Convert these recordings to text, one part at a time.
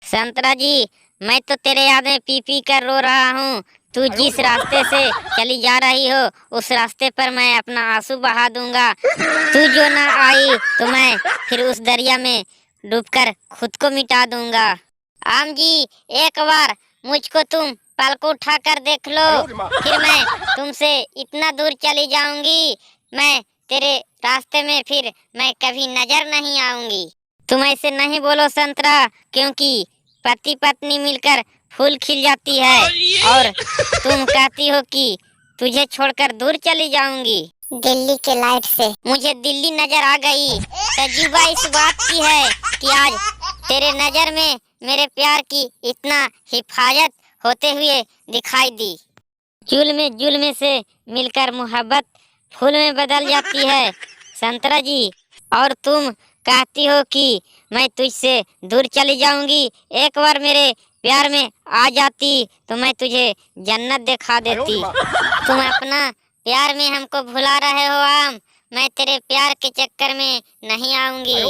संतरा जी, मैं तो तेरे याद में पी पी कर रो रहा हूँ। तू जिस रास्ते से चली जा रही हो उस रास्ते पर मैं अपना आंसू बहा दूंगा। तू जो ना आई तो मैं फिर उस दरिया में डूबकर खुद को मिटा दूंगा। आम जी, एक बार मुझको तुम पलक उठा कर देख लो, फिर मैं तुमसे इतना दूर चली जाऊंगी, मैं तेरे रास्ते में फिर मैं कभी नजर नहीं आऊंगी। तुम ऐसे नहीं बोलो संतरा, क्योंकि पति पत्नी मिलकर फूल खिल जाती है और तुम कहती हो कि तुझे छोड़कर दूर चली जाऊंगी। दिल्ली के लाइट से मुझे दिल्ली नजर आ गई। तजुर्बा इस बात की है कि आज तेरे नजर में मेरे प्यार की इतना हिफाजत होते हुए दिखाई दी। जुल्म से मिलकर मोहब्बत फूल में बदल जाती है संतरा जी। और तुम कहती हो कि मैं तुझसे दूर चली जाऊंगी। एक बार मेरे प्यार में आ जाती तो मैं तुझे जन्नत दिखा देती। तुम अपना प्यार में हमको भुला रहे हो आम। मैं तेरे प्यार के चक्कर में नहीं आऊंगी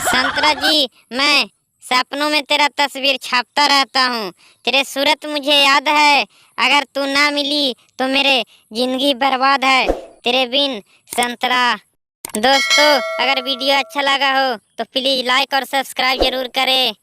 संतरा जी। मैं सपनों में तेरा तस्वीर छापता रहता हूँ। तेरे सूरत मुझे याद है। अगर तू ना मिली तो मेरे जिंदगी बर्बाद है तेरे बिन संतरा। दोस्तों, अगर वीडियो अच्छा लगा हो तो प्लीज लाइक और सब्सक्राइब जरूर करें।